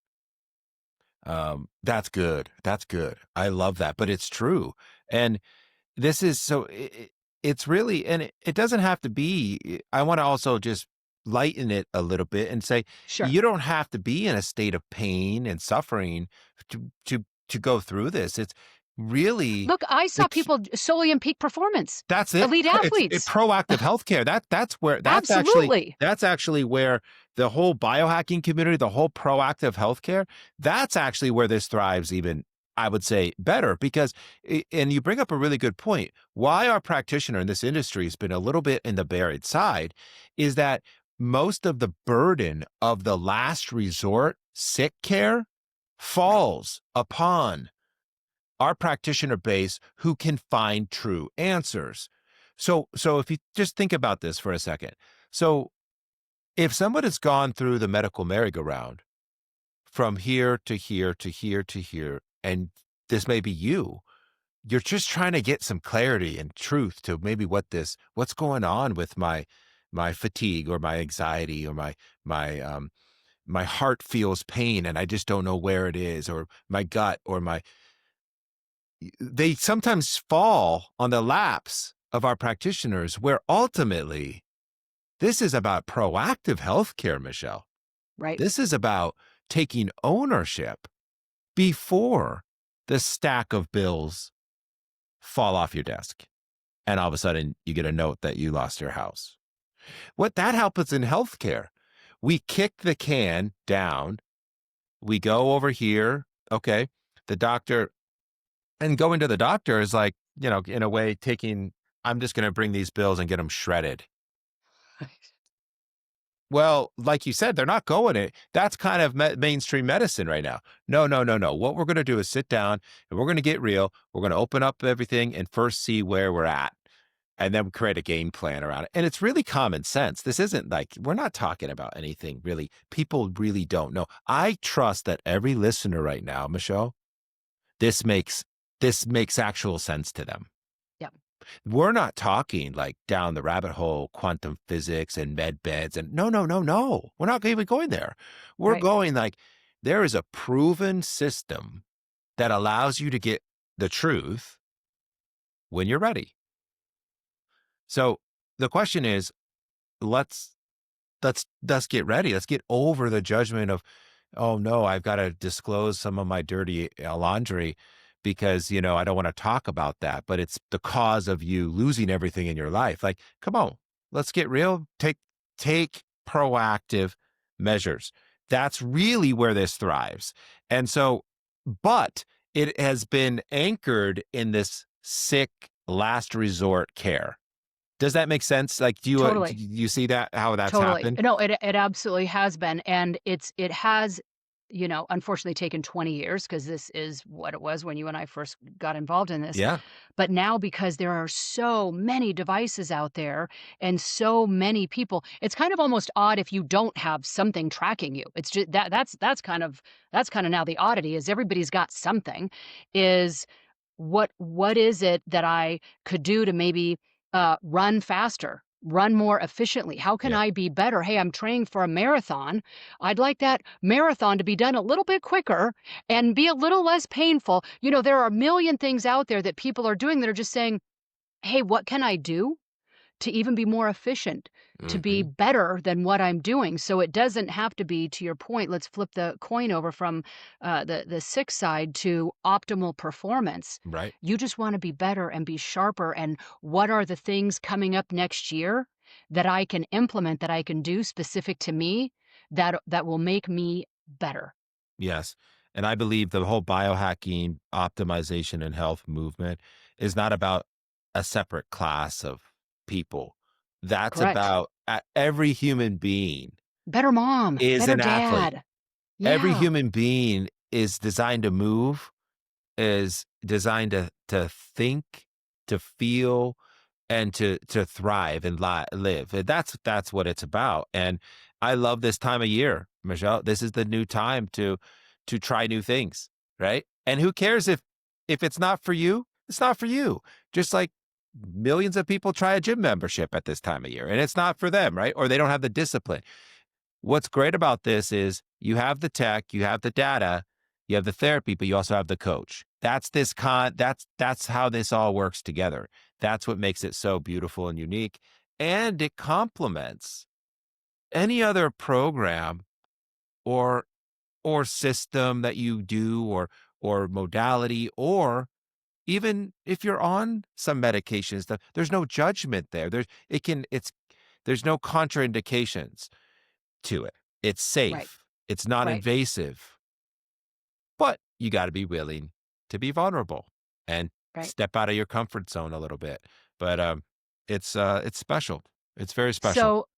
That's good. That's good. I love that, but it's true. And this is so it's really, and it doesn't have to be. I want to also just lighten it a little bit and say Sure. you don't have to be in a state of pain and suffering to go through this. It's really Look, I the saw people solely in peak performance, that's it. elite It's athletes. proactive healthcare. That's where Absolutely. that's actually where the whole biohacking community, the whole proactive healthcare, that's actually where this thrives even, I would say, better because and you bring up a really good point. Why our practitioner in this industry has been a little bit in the buried side is that most of the burden of the last resort sick care falls upon our practitioner base who can find true answers. So if you just think about this for a second. So if someone has gone through the medical merry-go-round from here to here to here to here, and this may be you're just trying to get some clarity and truth to maybe what's going on with my fatigue or my anxiety or my heart feels pain and I just don't know where it is, or my gut or they sometimes fall on the laps of our practitioners where ultimately this is about proactive healthcare, Michelle. Right. This is about taking ownership before the stack of bills fall off your desk. And all of a sudden you get a note that you lost your house. What that happens in healthcare, we kick the can down. We go over here. Okay. The doctor, and going to the doctor is like, in a way I'm just going to bring these bills and get them shredded. Well, like you said, they're not going it. That's kind of mainstream medicine right now. No, no, no, no. What we're going to do is sit down and we're going to get real. We're going to open up everything and first see where we're at and then create a game plan around it. And it's really common sense. This isn't like, we're not talking about anything really. People really don't know. I trust that every listener right now, Michelle, this makes actual sense to them. Yep. We're not talking like down the rabbit hole, quantum physics and med beds. And no, no, no, no. We're not even going there. We're Right. going like there is a proven system that allows you to get the truth when you're ready. So the question is, let's get ready. Let's get over the judgment of, oh no, I've got to disclose some of my dirty laundry because, I don't want to talk about that, but it's the cause of you losing everything in your life. Like, come on, let's get real. Take proactive measures. That's really where this thrives. And so, but it has been anchored in this sick last resort care. Does that make sense? Like, do Totally. you see that, how that's Totally. happened? No, it absolutely has been, and it has, unfortunately taken 20 years because this is what it was when you and I first got involved in this. Yeah. But now because there are so many devices out there and so many people, it's kind of almost odd if you don't have something tracking you. It's just that's kind of now the oddity is everybody's got something. Is what is it that I could do to maybe run faster, run more efficiently? How can Yeah. I be better? Hey, I'm training for a marathon. I'd like that marathon to be done a little bit quicker and be a little less painful. There are a million things out there that people are doing that are just saying, hey, what can I do to even be more efficient, to be Hmm. better than what I'm doing? So it doesn't have to be, to your point, let's flip the coin over from the sick side to optimal performance. Right. You just want to be better and be sharper. And what are the things coming up next year that I can implement, that I can do specific to me, that will make me better? Yes. And I believe the whole biohacking, optimization, and health movement is not about a separate class of people. That's Correct. about every human being Better mom, is better an athlete. dad. Every Yeah. human being is designed to move, is designed to think, to feel, and to thrive and live. And that's what it's about. And I love this time of year, Michelle. This is the new time to try new things, right? And who cares if it's not for you? It's not for you. Just like millions of people try a gym membership at this time of year, and it's not for them, right? Or they don't have the discipline. What's great about this is you have the tech, you have the data, You have the therapy, but you also have the coach. That's how this all works together. That's what makes it so beautiful and unique. And it complements any other program or system that you do, or modality, or even if you're on some medications, there's no judgment there. There's no contraindications to it. It's Right. safe. It's not Right. invasive. But you gotta be willing to be vulnerable and Right. step out of your comfort zone a little bit. But, it's special. It's very special. So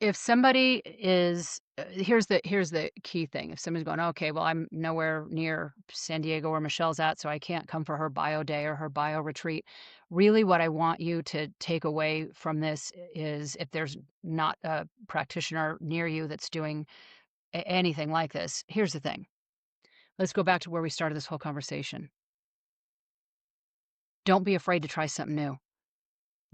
if somebody is here's the key thing. If somebody's going, okay, well, I'm nowhere near San Diego where Michelle's at, so I can't come for her bio day or her bio retreat. Really, what I want you to take away from this is, if there's not a practitioner near you that's doing anything like this, here's the thing. Let's go back to where we started this whole conversation. Don't be afraid to try something new.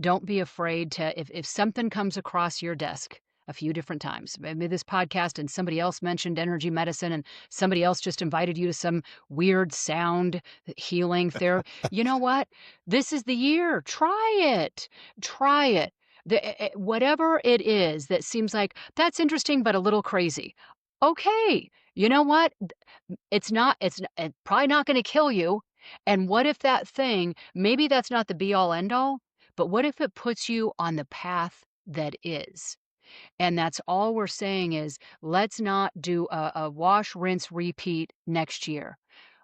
Don't be afraid to, if something comes across your desk a few different times, maybe this podcast and somebody else mentioned energy medicine and somebody else just invited you to some weird sound healing therapy. You know what? This is the year. Try it. Try it. Whatever it is that seems like that's interesting but a little crazy. Okay. You know what? It's probably not going to kill you. And what if that thing, maybe that's not the be all end all, but what if it puts you on the path that is? And that's all we're saying is, let's not do a wash, rinse, repeat next year.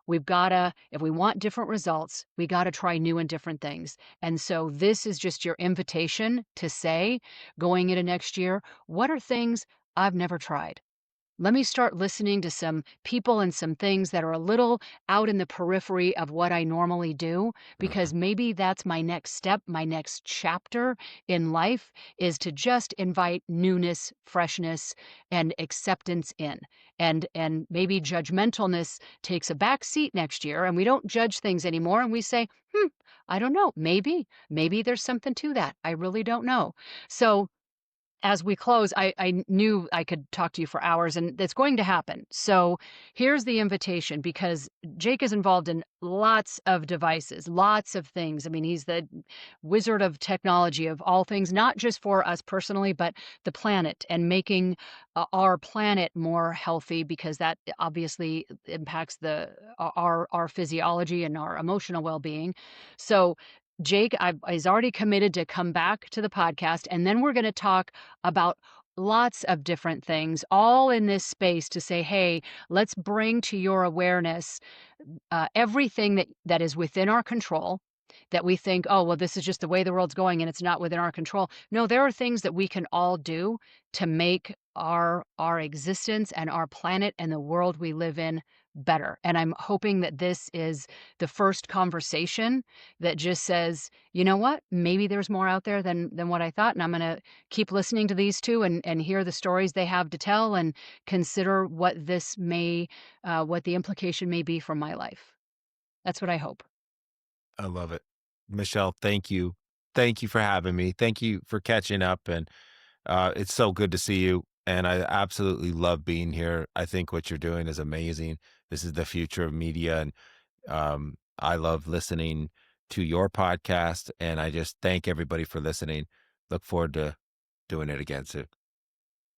We've got to, if we want different results, we got to try new and different things. And so this is just your invitation to say, going into next year, what are things I've never tried? Let me start listening to some people and some things that are a little out in the periphery of what I normally do, Mhm. because maybe that's my next step, my next chapter in life is to just invite newness, freshness, and acceptance in. And maybe judgmentalness takes a back seat next year and we don't judge things anymore and we say, I don't know, maybe there's something to that. I really don't know. So as we close, I knew I could talk to you for hours, and that's going to happen. So here's the invitation, because Jake is involved in lots of devices, lots of things. I mean, he's the wizard of technology of all things, not just for us personally, but the planet and making our planet more healthy, because that obviously impacts our physiology and our emotional well-being. So Jake, he's already committed to come back to the podcast, and then we're going to talk about lots of different things, all in this space to say, hey, let's bring to your awareness everything that is within our control, that we think, oh, well, this is just the way the world's going and it's not within our control. No, there are things that we can all do to make our existence and our planet and the world we live in better. And I'm hoping that this is the first conversation that just says, you know what, maybe there's more out there than what I thought, and I'm going to keep listening to these two and hear the stories they have to tell and consider what the implication may be for my life. That's what I hope. I love it. Michelle, thank you. Thank you for having me. Thank you for catching up, and, it's so good to see you, and I absolutely love being here. I think what you're doing is amazing. This is the future of media, and, I love listening to your podcast, and I just thank everybody for listening. Look forward to doing it again soon.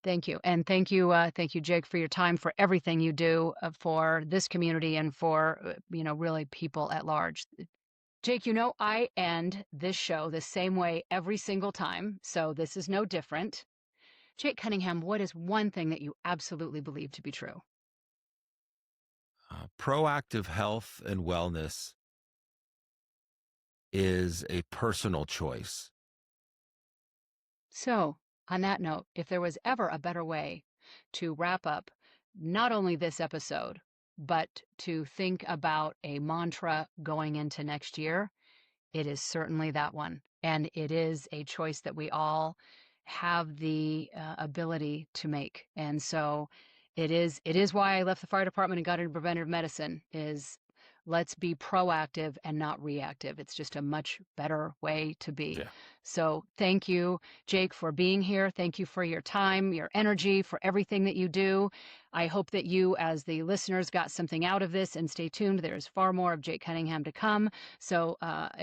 Thank you. And thank you, Jake, for your time, for everything you do for this community and for, really people at large. Jake, I end this show the same way every single time, so this is no different. Jake Cunningham, what is one thing that you absolutely believe to be true? Proactive health and wellness is a personal choice. So, on that note, if there was ever a better way to wrap up not only this episode, but to think about a mantra going into next year, it is certainly that one. And it is a choice that we all have the ability to make. And so it is why I left the fire department and got into preventive medicine, is let's be proactive and not reactive. It's just a much better way to be. Yeah. So thank you, Jake, for being here. Thank you for your time, your energy, for everything that you do. I hope that you, as the listeners, got something out of this, and stay tuned. There's far more of Jake Cunningham to come. So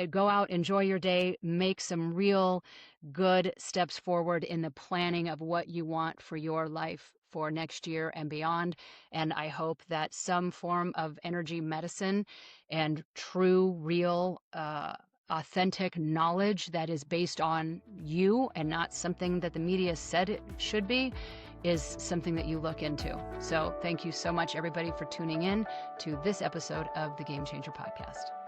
go out, enjoy your day, make some real good steps forward in the planning of what you want for your life for next year and beyond. And I hope that some form of energy medicine and true, real, authentic knowledge that is based on you and not something that the media said it should be is something that you look into. So thank you so much, everybody, for tuning in to this episode of the Game Changer Podcast.